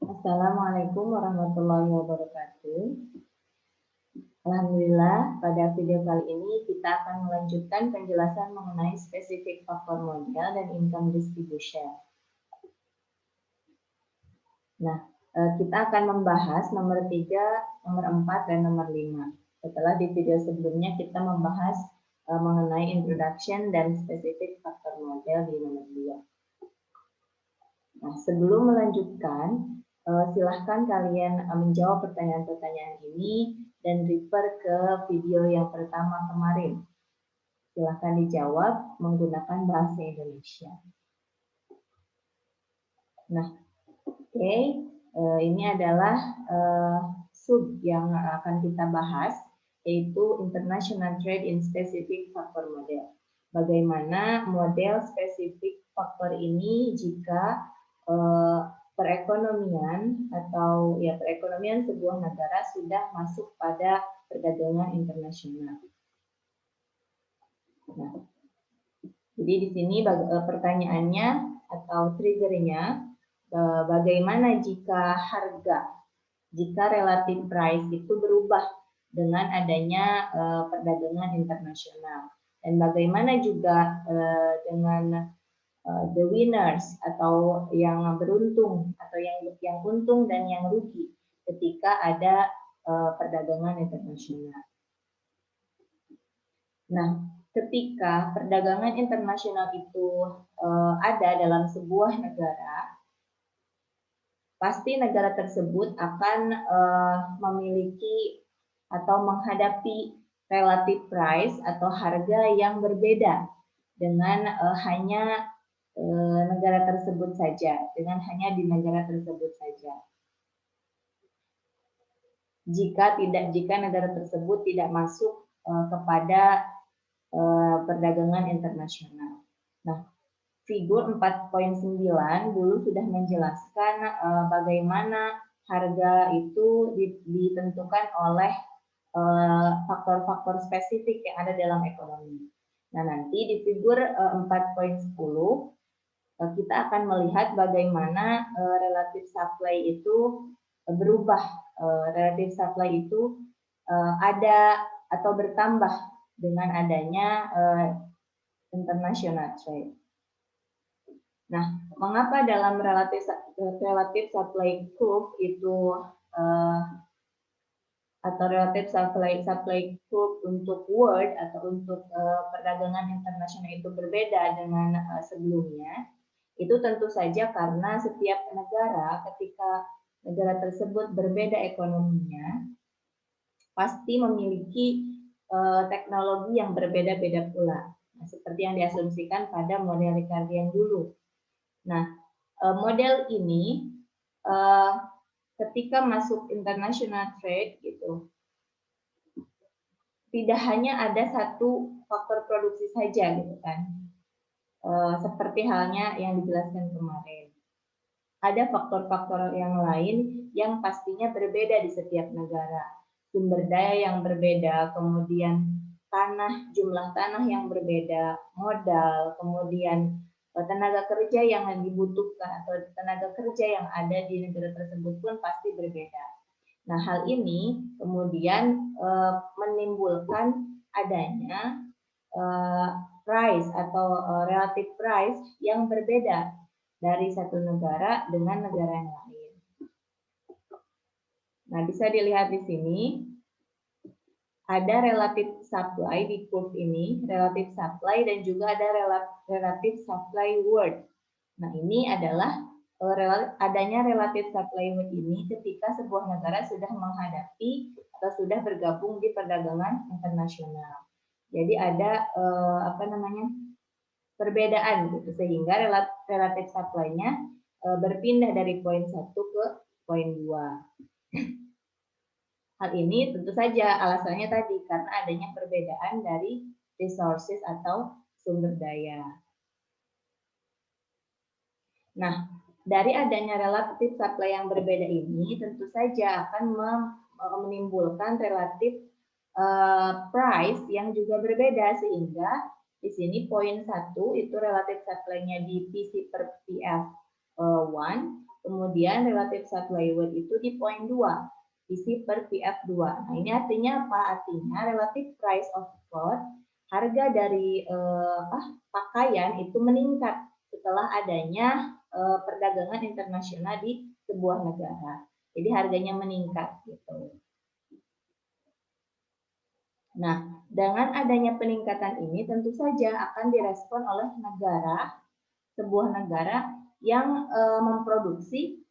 Assalamualaikum warahmatullahi wabarakatuh. Alhamdulillah, pada video kali ini kita akan melanjutkan penjelasan mengenai spesifik faktor modal dan income distribution. Nah, kita akan membahas nomor 3, nomor 4, dan nomor 5. Setelah di video sebelumnya kita membahas mengenai introduction dan spesifik faktor modal di nomor 2. Nah, sebelum melanjutkan, silahkan kalian menjawab pertanyaan-pertanyaan ini dan refer ke video yang pertama kemarin. Silahkan dijawab menggunakan bahasa Indonesia. Nah, oke, ini adalah sub yang akan kita bahas, yaitu International Trade in Specific Factor Model. Bagaimana model spesifik faktor ini jika perekonomian atau ya perekonomian sebuah negara sudah masuk pada perdagangan internasional. Nah, jadi di sini pertanyaannya atau triggernya, bagaimana jika relative price itu berubah dengan adanya perdagangan internasional, dan bagaimana juga dengan the winners atau yang beruntung atau yang untung dan yang rugi ketika ada perdagangan internasional. Nah, ketika perdagangan internasional itu ada dalam sebuah negara, pasti negara tersebut akan memiliki atau menghadapi relative price atau harga yang berbeda dengan hanya negara tersebut saja, hanya di negara tersebut saja. Jika negara tersebut tidak masuk kepada perdagangan internasional. Nah, figur 4.9 dulu sudah menjelaskan bagaimana harga itu ditentukan oleh faktor-faktor spesifik yang ada dalam ekonomi. Nah, nanti di figur 4.10 kita akan melihat bagaimana relative supply itu berubah. Relative supply itu ada atau bertambah dengan adanya international trade. Nah, mengapa dalam relative supply curve itu atau relative supply curve untuk world atau untuk perdagangan internasional itu berbeda dengan sebelumnya? Itu tentu saja karena setiap negara, ketika negara tersebut berbeda ekonominya, pasti memiliki teknologi yang berbeda-beda pula. Nah, seperti yang diasumsikan pada model Ricardian dulu. Nah, model ini ketika masuk international trade gitu, tidak hanya ada satu faktor produksi saja gitu kan. Seperti halnya yang dijelaskan kemarin. Ada faktor-faktor yang lain yang pastinya berbeda di setiap negara. Sumber daya yang berbeda, kemudian jumlah tanah yang berbeda, modal, kemudian tenaga kerja yang dibutuhkan atau tenaga kerja yang ada di negara tersebut pun pasti berbeda. Nah, hal ini kemudian menimbulkan adanya price atau relative price yang berbeda dari satu negara dengan negara yang lain. Nah, bisa dilihat di sini ada relative supply di curve ini, relative supply dan juga ada relative supply world. Nah, ini adalah adanya relative supply world ini ketika sebuah negara sudah menghadapi atau sudah bergabung di perdagangan internasional. Jadi ada perbedaan gitu, sehingga relative supply-nya berpindah dari poin 1 ke poin 2. Hal ini tentu saja alasannya tadi karena adanya perbedaan dari resources atau sumber daya. Nah, dari adanya relative supply yang berbeda ini tentu saja akan menimbulkan relative price yang juga berbeda, sehingga di sini poin 1 itu relative supply-nya di PC per PF 1, Kemudian relative supply weight itu di poin 2, PC per PF2. Nah, ini artinya apa? Artinya relative price of cloth, harga dari pakaian itu meningkat setelah adanya perdagangan internasional di sebuah negara. Jadi harganya meningkat gitu. Nah, dengan adanya peningkatan ini tentu saja akan direspon oleh sebuah negara yang memproduksi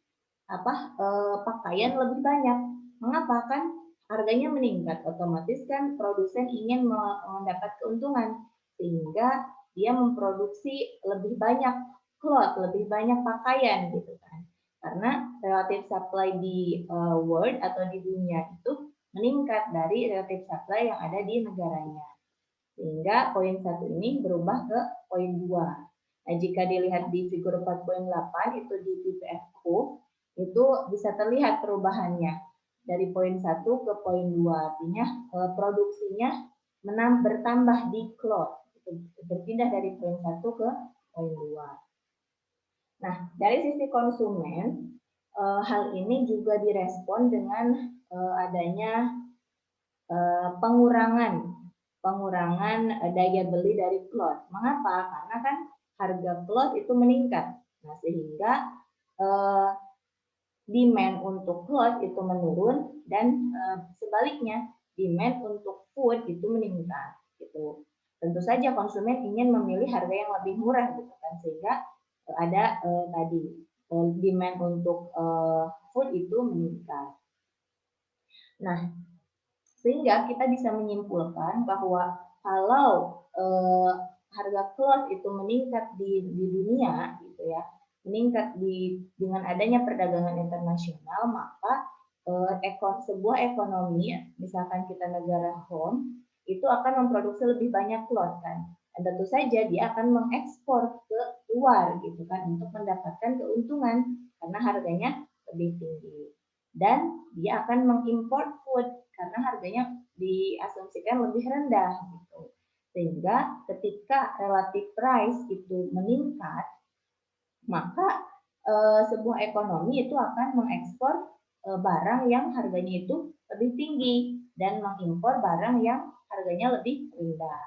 pakaian lebih banyak. Mengapa? Kan harganya meningkat, otomatis kan produsen ingin mendapat keuntungan sehingga dia memproduksi lebih banyak cloth, lebih banyak pakaian gitu kan. Karena relative supply di world atau di dunia itu meningkat dari relative supply yang ada di negaranya. Sehingga poin 1 ini berubah ke poin 2. Nah, jika dilihat di figur 4.8 itu di PPFQ, itu bisa terlihat perubahannya dari poin 1 ke poin 2. Artinya produksinya bertambah di cloth. Berpindah dari poin 1 ke poin 2. Nah, dari sisi konsumen, hal ini juga direspon dengan adanya pengurangan daya beli dari cloth. Mengapa? Karena kan harga cloth itu meningkat. Nah, sehingga demand untuk cloth itu menurun dan sebaliknya demand untuk food itu meningkat gitu. Tentu saja konsumen ingin memilih harga yang lebih murah gitu kan, sehingga ada demand untuk food itu meningkat. Nah, sehingga kita bisa menyimpulkan bahwa kalau harga cloth itu meningkat di dunia gitu ya, meningkat dengan adanya perdagangan internasional, maka sebuah ekonomi, misalkan kita negara home, itu akan memproduksi lebih banyak cloth kan. Dan tentu saja dia akan mengekspor ke luar gitu kan untuk mendapatkan keuntungan karena harganya lebih tinggi. Dan dia akan mengimpor food karena harganya diasumsikan lebih rendah gitu. Sehingga ketika relative price itu meningkat, maka sebuah ekonomi itu akan mengekspor barang yang harganya itu lebih tinggi dan mengimpor barang yang harganya lebih rendah.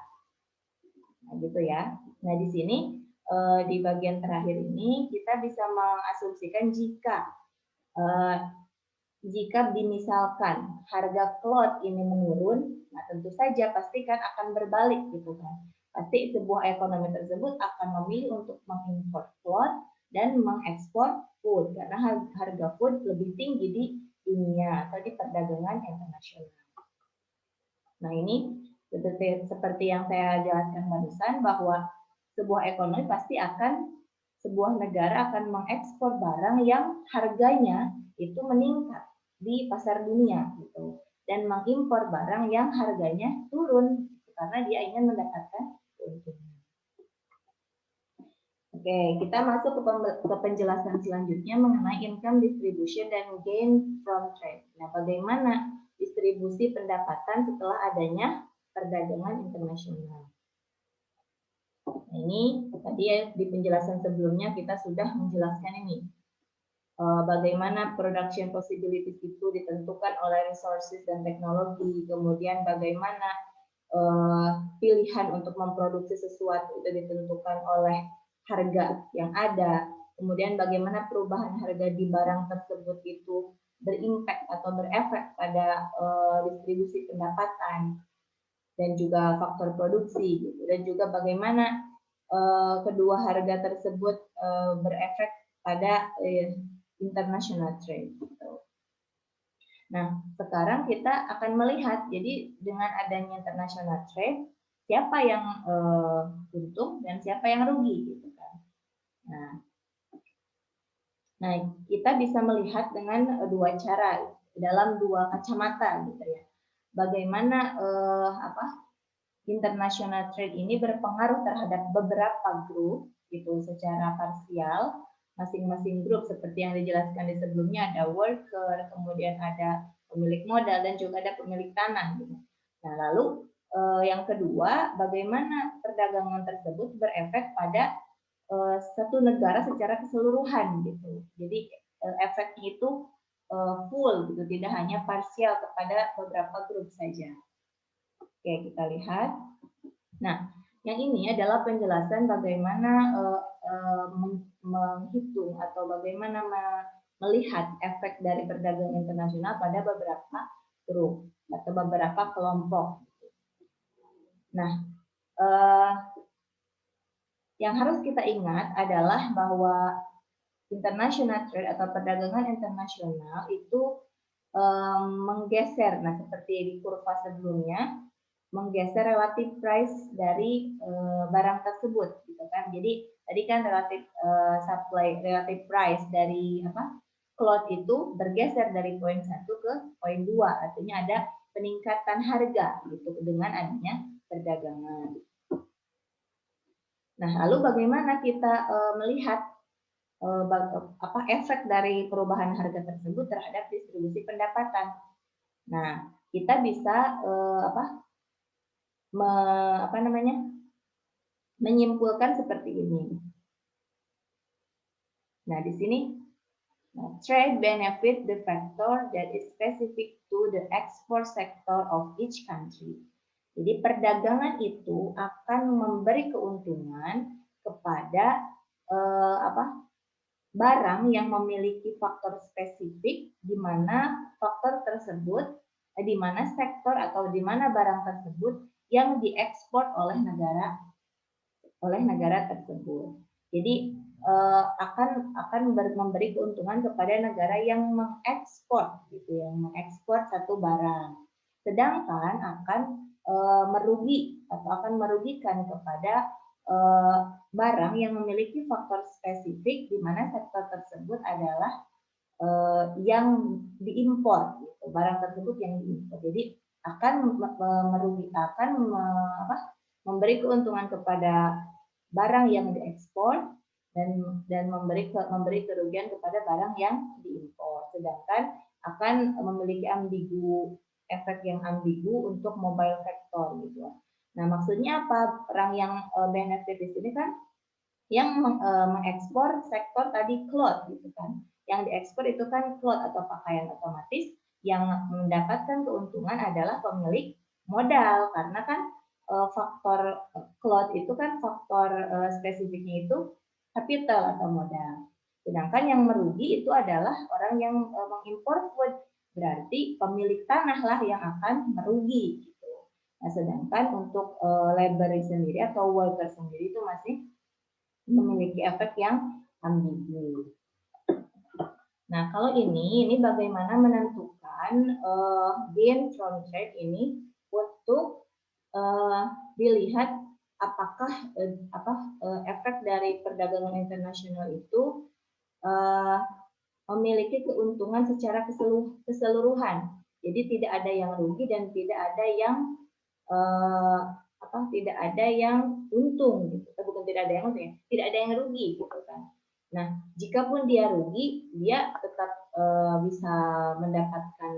Nah, gitu ya. Nah, di sini di bagian terakhir ini kita bisa mengasumsikan jika dimisalkan harga cloth ini menurun, nah tentu saja pasti kan akan berbalik gitu kan. Pasti sebuah ekonomi tersebut akan memilih untuk mengimpor cloth dan mengekspor food karena harga food lebih tinggi di dunia atau di perdagangan internasional. Nah, ini seperti yang saya jelaskan barusan bahwa sebuah negara akan mengekspor barang yang harganya itu meningkat di pasar dunia gitu dan mengimpor barang yang harganya turun karena dia ingin mendapatkan keuntungan. Oke, kita masuk ke penjelasan selanjutnya mengenai income distribution dan gain from trade. Nah, bagaimana distribusi pendapatan setelah adanya perdagangan internasional? Nah, ini tadi ya di penjelasan sebelumnya kita sudah menjelaskan ini. Bagaimana production possibilities itu ditentukan oleh resources dan teknologi, kemudian bagaimana pilihan untuk memproduksi sesuatu itu ditentukan oleh harga yang ada, kemudian bagaimana perubahan harga di barang tersebut itu berimpact atau berefek pada distribusi pendapatan dan juga faktor produksi, gitu. Dan juga bagaimana kedua harga tersebut berefek pada international trade. Gitu. Nah, sekarang kita akan melihat, jadi dengan adanya international trade, siapa yang untung dan siapa yang rugi, gitu kan. Nah, kita bisa melihat dengan dua cara dalam dua kacamata, gitu ya. Bagaimana international trade ini berpengaruh terhadap beberapa grup, gitu, secara parsial. Masing-masing grup seperti yang dijelaskan di sebelumnya ada worker, kemudian ada pemilik modal dan juga ada pemilik tanah. Gitu. Nah, lalu yang kedua, bagaimana perdagangan tersebut berefek pada satu negara secara keseluruhan gitu. Jadi efeknya itu full gitu, tidak hanya parsial kepada beberapa grup saja. Oke, kita lihat. Nah, yang ini adalah penjelasan bagaimana menghitung atau bagaimana melihat efek dari perdagangan internasional pada beberapa grup atau beberapa kelompok. Nah, yang harus kita ingat adalah bahwa international trade atau perdagangan internasional itu menggeser, nah seperti di kurva sebelumnya, menggeser relative price dari barang tersebut, gitu kan? Jadi tadi kan relative supply, relative price dari cloth itu bergeser dari poin 1 ke poin 2, artinya ada peningkatan harga gitu dengan adanya perdagangan. Nah, lalu bagaimana kita melihat efek dari perubahan harga tersebut terhadap distribusi pendapatan? Nah, kita bisa menyimpulkan seperti ini. Nah, di sini trade benefit the factor that is specific to the export sector of each country. Jadi perdagangan itu akan memberi keuntungan kepada barang yang memiliki faktor spesifik, di mana faktor tersebut, di mana sektor atau di mana barang tersebut yang diekspor oleh negara tersebut. Jadi akan memberi keuntungan kepada negara yang mengekspor, gitu, yang mengekspor satu barang. Sedangkan akan merugi atau akan merugikan kepada barang yang memiliki faktor spesifik di mana sektor tersebut adalah yang diimpor, gitu. Barang tersebut yang diimpor. Jadi akan memberi keuntungan kepada barang yang diekspor dan memberi kerugian kepada barang yang diimpor. Sedangkan akan memiliki efek yang ambigu untuk mobile sector, gitu. Nah, maksudnya apa? Orang yang benefit di sini kan yang mengekspor sektor tadi cloth, gitu kan. Yang diekspor itu kan cloth atau pakaian, otomatis yang mendapatkan keuntungan adalah pemilik modal, karena kan faktor cloth itu kan faktor spesifiknya itu capital atau modal. Sedangkan yang merugi itu adalah orang yang mengimpor food, berarti pemilik tanah lah yang akan merugi. Nah, sedangkan untuk labor sendiri atau worker sendiri itu masih memiliki efek yang ambigu. Nah, kalau ini bagaimana menentukan gain from trade ini untuk dilihat apakah efek dari perdagangan internasional itu memiliki keuntungan secara keseluruhan. Jadi tidak ada yang rugi dan tidak ada yang untung, gitu. Bukan tidak ada yang untung, ya. Tidak ada yang rugi, gitu kan. Nah, jikapun dia rugi, dia tetap bisa mendapatkan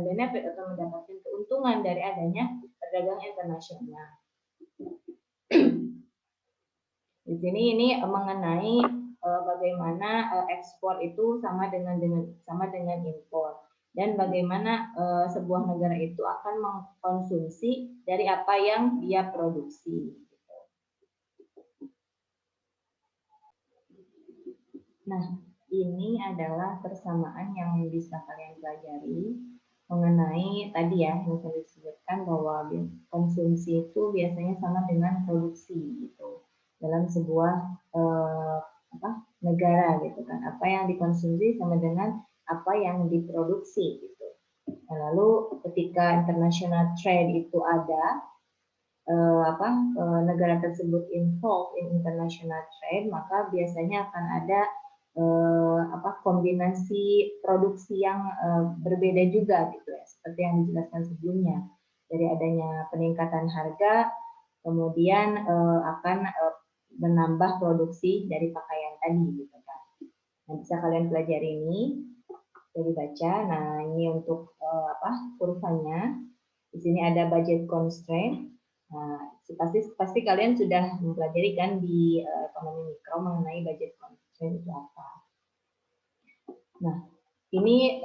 benefit atau mendapatkan keuntungan dari adanya perdagangan internasional. Di sini ini mengenai bagaimana ekspor itu sama dengan impor, dan bagaimana sebuah negara itu akan mengkonsumsi dari apa yang dia produksi. Nah, ini adalah persamaan yang bisa kalian pelajari mengenai tadi ya, yang saya disebutkan bahwa konsumsi itu biasanya sama dengan produksi, gitu, dalam sebuah negara, gitu kan. Apa yang dikonsumsi sama dengan apa yang diproduksi, gitu. Nah, lalu ketika international trade itu ada, negara tersebut involved in international trade, maka biasanya akan ada kombinasi produksi yang berbeda juga, gitu ya, seperti yang dijelaskan sebelumnya. Dari adanya peningkatan harga, kemudian akan menambah produksi dari pakaian tadi, gitu kan. Nah, bisa kalian pelajari ini, jadi baca. Nah, ini untuk kurvanya. Di sini ada budget constraint. Nah, pasti kalian sudah mempelajari kan di ekonomi mikro mengenai budget constraint. trade itu apa. Nah, ini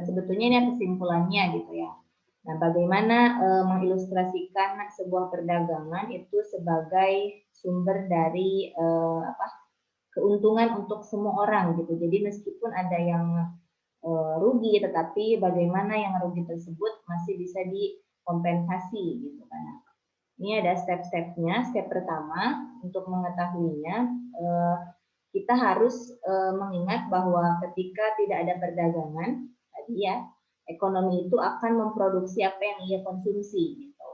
sebetulnya ini kesimpulannya gitu ya. Nah, bagaimana mengilustrasikan sebuah perdagangan itu sebagai sumber dari keuntungan untuk semua orang gitu. Jadi meskipun ada yang rugi, tetapi bagaimana yang rugi tersebut masih bisa dikompensasi gitu kan. Ini ada step-stepnya. Step pertama untuk mengetahuinya, kita harus mengingat bahwa ketika tidak ada perdagangan tadi ya, ekonomi itu akan memproduksi apa yang ia konsumsi gitu.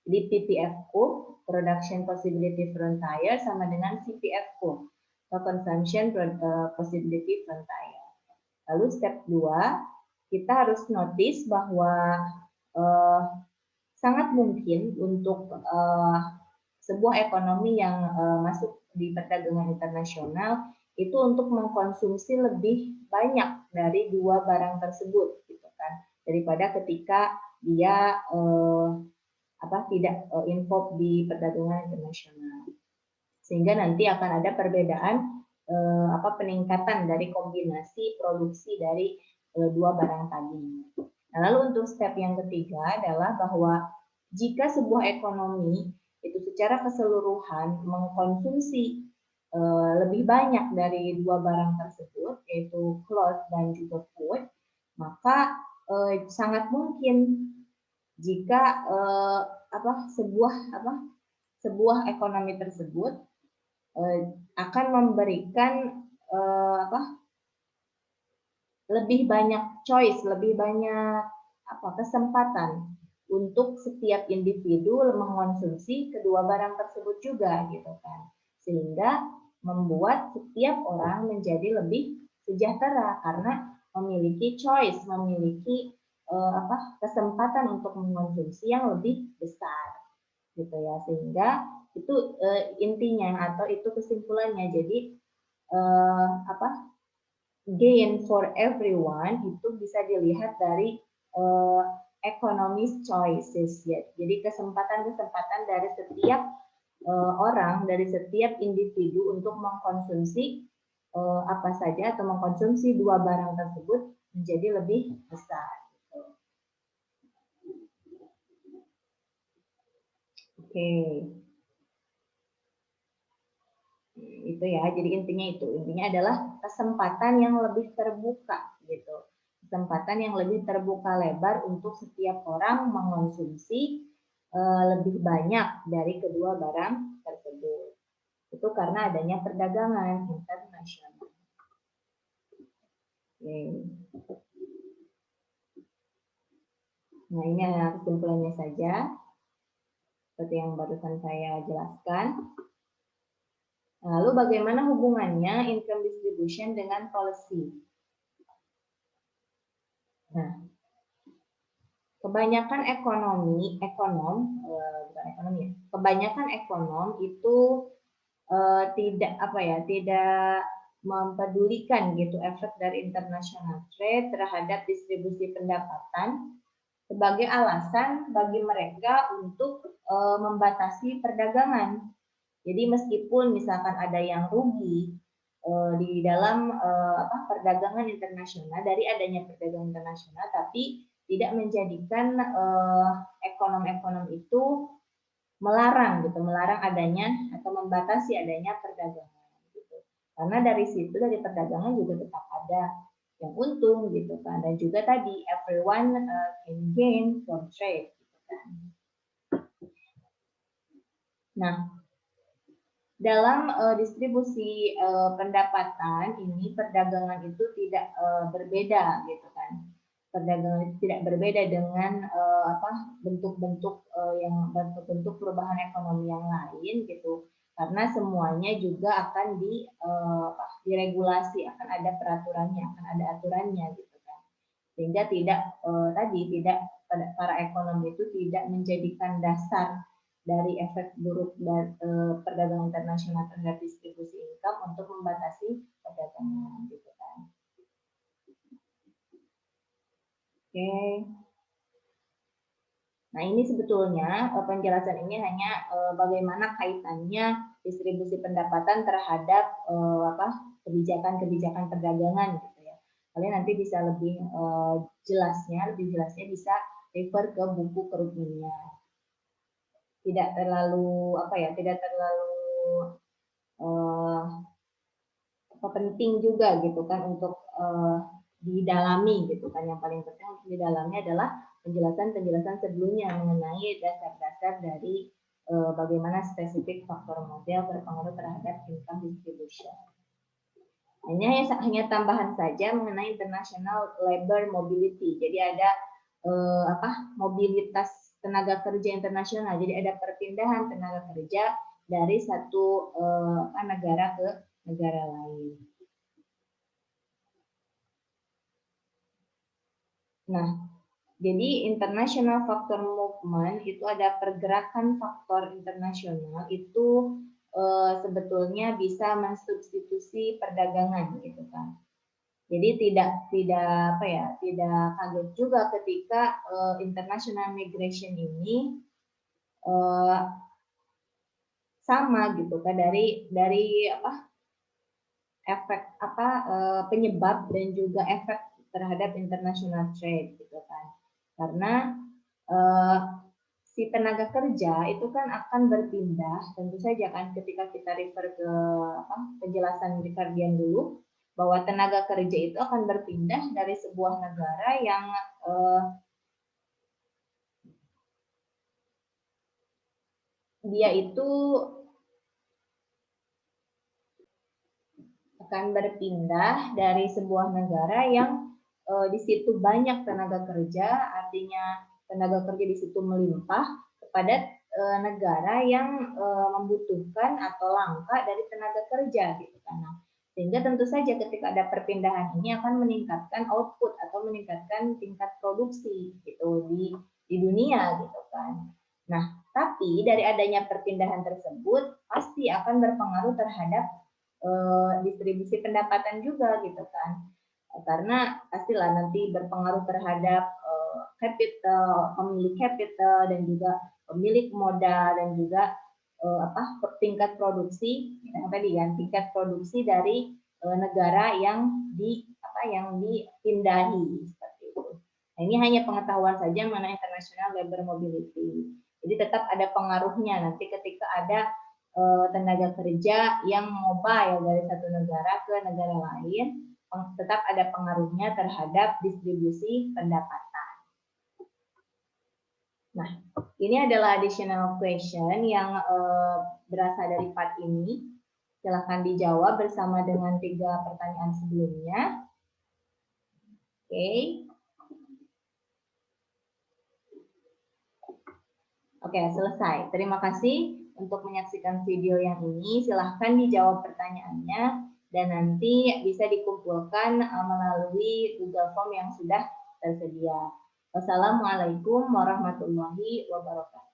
Jadi PPF-ku, Production Possibility Frontier, sama dengan CPF-ku, Consumption Possibility Frontier. Lalu step 2, kita harus notice bahwa sangat mungkin untuk sebuah ekonomi yang masuk di perdagangan internasional itu untuk mengkonsumsi lebih banyak dari dua barang tersebut gitu kan, daripada ketika dia tidak involved di perdagangan internasional, sehingga nanti akan ada perbedaan peningkatan dari kombinasi produksi dari dua barang tadi. Nah, lalu untuk step yang ketiga adalah bahwa jika sebuah ekonomi itu secara keseluruhan mengkonsumsi lebih banyak dari dua barang tersebut, yaitu cloth dan juga food, maka sangat mungkin jika sebuah ekonomi tersebut akan memberikan lebih banyak choice, lebih banyak kesempatan untuk setiap individu mengkonsumsi kedua barang tersebut juga gitu kan, sehingga membuat setiap orang menjadi lebih sejahtera karena memiliki choice, memiliki kesempatan untuk mengkonsumsi yang lebih besar gitu ya, sehingga itu intinya atau itu kesimpulannya. Jadi gain for everyone itu bisa dilihat dari economist choices ya. Jadi kesempatan-kesempatan dari setiap orang, dari setiap individu untuk mengkonsumsi apa saja atau mengkonsumsi dua barang tersebut menjadi lebih besar. Oke. Itu ya, jadi intinya adalah kesempatan yang lebih terbuka gitu, kesempatan yang lebih terbuka lebar untuk setiap orang mengkonsumsi lebih banyak dari kedua barang tersebut, itu karena adanya perdagangan internasional. Oke. Nah, ini kesimpulannya saja seperti yang barusan saya jelaskan. Lalu bagaimana hubungannya income distribution dengan policy? Nah, kebanyakan kebanyakan ekonom itu tidak mempedulikan gitu efek dari international trade terhadap distribusi pendapatan sebagai alasan bagi mereka untuk membatasi perdagangan. Jadi meskipun misalkan ada yang rugi di dalam perdagangan internasional, dari adanya perdagangan internasional, tapi tidak menjadikan ekonom-ekonom itu melarang adanya atau membatasi adanya perdagangan gitu. Karena dari situ, dari perdagangan juga tetap ada yang untung gitu kan, dan juga tadi everyone can gain from trade gitu kan. Nah, dalam distribusi pendapatan ini perdagangan itu tidak berbeda gitu kan. Perdagangan itu tidak berbeda dengan bentuk-bentuk perubahan ekonomi yang lain gitu. Karena semuanya juga akan diregulasi, akan ada peraturannya, akan ada aturannya gitu kan. Sehingga tidak para ekonom itu tidak menjadikan dasar dari efek buruk dan perdagangan internasional terhadap distribusi income untuk membatasi perdagangan gitu kan. Oke. Nah, ini sebetulnya penjelasan ini hanya bagaimana kaitannya distribusi pendapatan terhadap kebijakan-kebijakan perdagangan gitu ya. Kalian nanti bisa lebih jelasnya bisa refer ke buku kerugiannya. Tidak terlalu tidak terlalu penting juga gitu kan untuk didalami gitu kan. Yang paling penting untuk didalami adalah penjelasan sebelumnya mengenai dasar-dasar dari bagaimana spesifik faktor model berpengaruh terhadap income distribution. Ini hanya tambahan saja mengenai international labor mobility. Jadi ada mobilitas tenaga kerja internasional. Jadi ada perpindahan tenaga kerja dari satu negara ke negara lain. Nah, jadi international factor movement itu ada pergerakan faktor internasional itu sebetulnya bisa mensubstitusi perdagangan gitu kan. Jadi tidak kaget juga ketika international migration ini sama gitu kan dari efek penyebab dan juga efek terhadap international trade gitu kan. Karena si tenaga kerja itu kan akan berpindah, tentu saja kan ketika kita refer ke penjelasan Ricardian dulu bahwa tenaga kerja itu akan berpindah dari sebuah negara yang dia itu akan berpindah dari sebuah negara yang di situ banyak tenaga kerja, artinya tenaga kerja di situ melimpah kepada negara yang membutuhkan atau langka dari tenaga kerja gitu kan. Sehingga tentu saja ketika ada perpindahan ini akan meningkatkan output atau meningkatkan tingkat produksi gitu di dunia gitu kan. Nah, tapi dari adanya perpindahan tersebut pasti akan berpengaruh terhadap distribusi pendapatan juga gitu kan, karena pastilah nanti berpengaruh terhadap capital, pemilik capital dan juga pemilik modal dan juga tingkat produksi tingkat produksi dari negara yang dipindahi seperti itu. Nah, ini hanya pengetahuan saja mengenai international labor mobility. Jadi tetap ada pengaruhnya nanti ketika ada tenaga kerja yang mobile dari satu negara ke negara lain, tetap ada pengaruhnya terhadap distribusi pendapatan. Nah, ini adalah additional question yang berasal dari part ini. Silahkan dijawab bersama dengan 3 pertanyaan sebelumnya. Oke, selesai. Terima kasih untuk menyaksikan video yang ini. Silahkan dijawab pertanyaannya dan nanti bisa dikumpulkan melalui Google Form yang sudah tersedia. Wassalamualaikum warahmatullahi wabarakatuh.